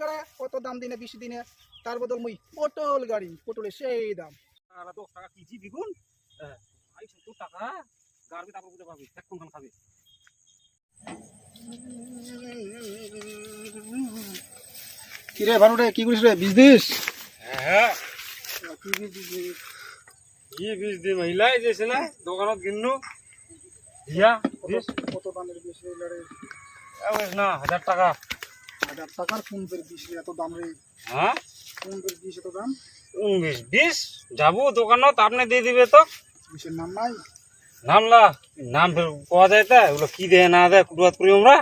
গাড়া কত দাম দিনে বেশি দিনে তার বদল মুই পটল গাড়ি পটলে সেই দাম 10 টাকা কেজি বেগুন 70 টাকা গাড়বি তারপর বুঝে পাবি কোন খান খাবি কিরে ভানুরে কি করিস রে বীজ দিস? হ্যাঁ কি বীজ দি মহিলাই যেছে না দোকানত কিন্নু দিয়া কত দামের বীজ রে? না 1000 টাকা। 1000 টাকার কোন বীজ এত দাম রে? হ্যাঁ কোন বীজ এত দাম? 20 যাবো দোকানত আপনি দিয়ে দিবে তো। বীজের নাম নাই? নামলা নাম ফের পাওয়া যায় তা ওগুলো কি দেয় না দেয় কুটুয়াত করি আমরা।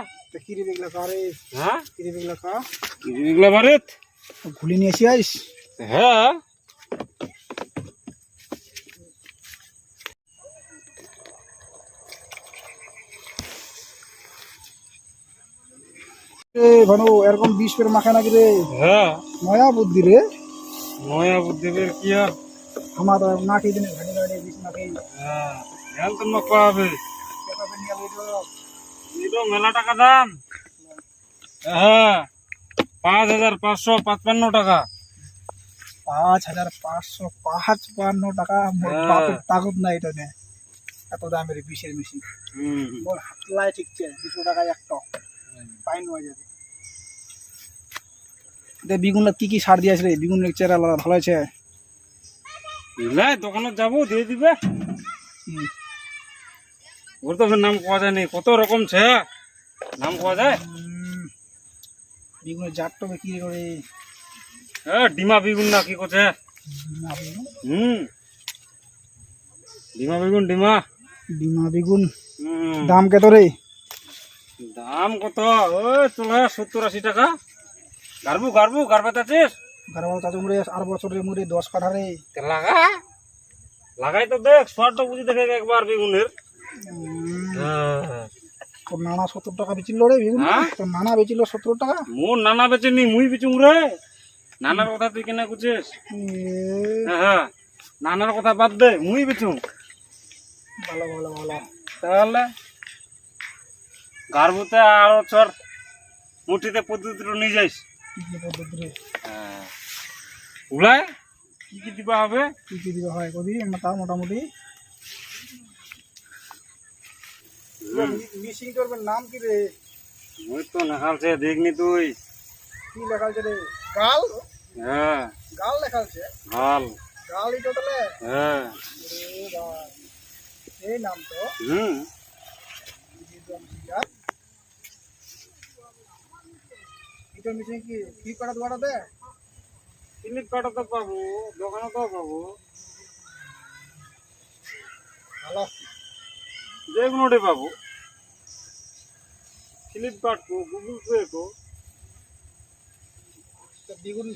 কিরে বেগলা খা রে? হ্যাঁ কিরে বেগলা খা? কিরে বেগলা বাড়িত ঘুলি নিয়ে এসে আইস? হ্যাঁ ভানু এরকম বিষ ফের মাখা নাকি রে? হ্যাঁ নয়া বুদ্ধি রে। নয়া বুদ্ধি বের কি আর আমার না খেয়ে দিনে ঘাটে ঘাটে বিষ মাখে। হ্যাঁ এখন তো পাবে এটা মেলা টাকা দাম। হ্যাঁ 5555 টাকা। 5555 টাকা বাপের তাগত নাই এটা নে এত দামের বিষের মেশিন। মোর হাতলাই ঠিকছে 200 টাকা একটা পাইন হয়ে যাবে। বেগুন কি কি সার দিয়েছে রে? বেগুনের চেহারা ভালো আছে? দোকানে যাবো দিয়ে দিবে ওর তো নাম পাওয়া যায় নি কত রকম ছে নাম পাওয়া যায়। বেগুনের জাতটা কি করে? ডিমা বেগুন না কি করছে? ডিমা বেগুন ডিমা ডিমা বেগুন দাম কত রে? দাম কত ওই চলে 70-80 টাকা। গারবু গারবু গারবাত আছিস? গারবাল চাচু মুড়ে আর বছরের মুড়ে 10 কাঠা রে। লাগা লাগাই তো দেখ শর্টটা বুঝি দেখে একবার বেগুনের। তোর নানা 70 টাকা বেচিল রে বেগুন? তোর নানা বেচিল 70 টাকা? মোর নানা বেচেনি মুই বেচুম রে। নানার কথা তুই কেনা কুছিস? হ্যাঁ নানার কথা বাদ দে মুই বেচুম। ভালো ভালো ভালো তাহলে গারবুতে আর চর মুঠিতে পদ্ধতি নিয়ে যাইস। কি পদ্ধতি রে? উলায় কি কি দিবা হবে? কি কি দিবা হয় কবি মোটামুটি মিশিং করবেন নাম কি রে? মুই তো লেখালছে দেখনি তুই কি লেখালছে রে? গাল? হ্যাঁ গাল লেখালছে? গাল গাল ই টোটালে? হ্যাঁ রে ভাই এই নাম তো এটা মিশিং কি করা দোয়াটা দে? ক্লিপ কাটা তো পাবো দোকানে তো পাবো ভালো যে কোনোটাই পাবো। ফ্লিপকার্ট কো গুগল পে কো। বেগুন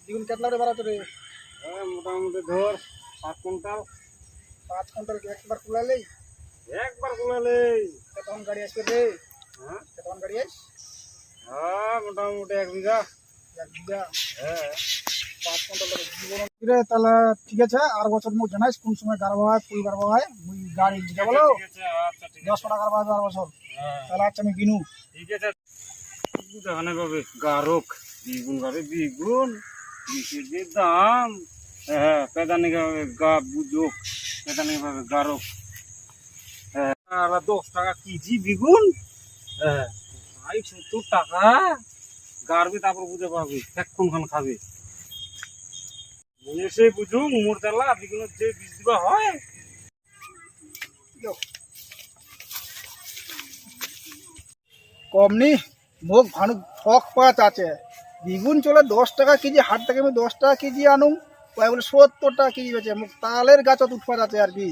বেগুন কেতলা রে বাড়াতে রে? মোটামুটি ধর 5 কুইন্টাল। 5 কুইন্টাল একবার কুলালেই? একবার কুলালেই কতক্ষণ গাড়ি আসবে রে? হ্যাঁ কতক্ষণ গাড়ি আস? হ্যাঁ মোটামুটি 1 বিঘা। 1 বিঘা? হ্যাঁ 5 কুইন্টাল রে তাহলে ঠিক আছে। আর বছর মুখ জানাইস কোন সময় গাড়বা হয় ফুল গাড়বা হয় মুই গাড়ি দিতে বলো। ঠিক আছে আচ্ছা ঠিক 10 টাকা গাড়বা আর বছর তাহলে আচ্ছা আমি কিনু। ঠিক আছে বুঝাখানে পাবে গারক বেগুন গাড়ি বেগুন বিশের যে দাম। হ্যাঁ পেদানি গা বুঝুক পেদানি পাবে গারক। হ্যাঁ 10 টাকা কেজি বেগুন। হ্যাঁ 70 টাকা গাড়বি তারপর বুঝে পাবি কোনখান খাবি এসে বুঝুক মোর তেলা বেগুনের যে বীজ দিবা হয়। কমনি মুখ ভানু ঠক পাঁচ আছে বেগুন চলে 10 টাকা কেজি হাট থেকে আমি 10 টাকা কেজি আনুম ওই বলে 70 টাকা কেজি বেচে মুখ তালের গাছত উৎপাদ আছে আর কি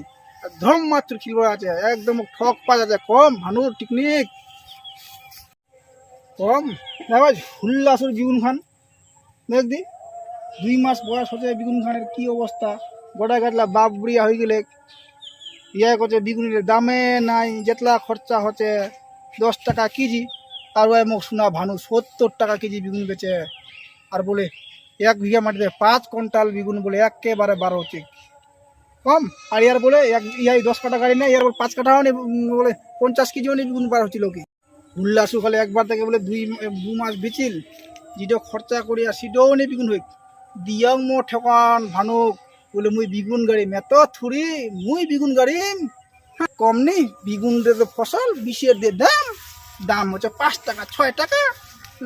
ধম মাত্র খিল আছে একদম ঠক পাঁচ আছে কম ভানুর টেকনিক কম ভাই হুল্লাসুর বেগুন খান দেখদি 2 মাস বয়স হচ্ছে বেগুন খানের কি অবস্থা গোটা গাছলা বাপ বুড়িয়া হয়ে গেলে ইয়া করছে বেগুনের দামে নাই যেতলা খরচা হচ্ছে 10 টাকা কেজি আর ওই মুখ শোনা ভানু 70 টাকা কেজি বেগুন বেচে আর বলে 1 বিঘা মাটিতে 5 কুইন্টাল বেগুন বলে একেবারে 12 চিক কম। আর ইয়ার বলে ইয়াই 10 কাঠা গাড়ি নেই ইয়ার বলে 5 কাঠাও নেই বলে 50 কেজিও নেই বেগুন বার হচ্ছিল কি উল্লাসু খালি একবার থেকে বলে 2 মাস বিচিল যেটা খরচা করিয়া সেটাও নে বিগুন হইক দিয়াং মো ঠেকান ভানুক বলে মুই বিগুন গাড়িম এত থুরি মুই বিগুন গাড়িম কম নি বিগুন রে তো ফসল বিষের দিয়ে দাম দাম হচ্ছে 5 টাকা 6 টাকা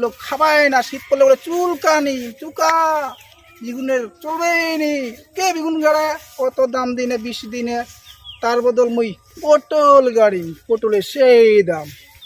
লোক খাবায় না শীত পড়লে বলে চুলকানি চুকা বিগুনের চলবেই নি কে বিগুন গাড়া কত দাম দিনে 20 দিনে তার বদল মুই পটল গাড়ি পটলের সেই দাম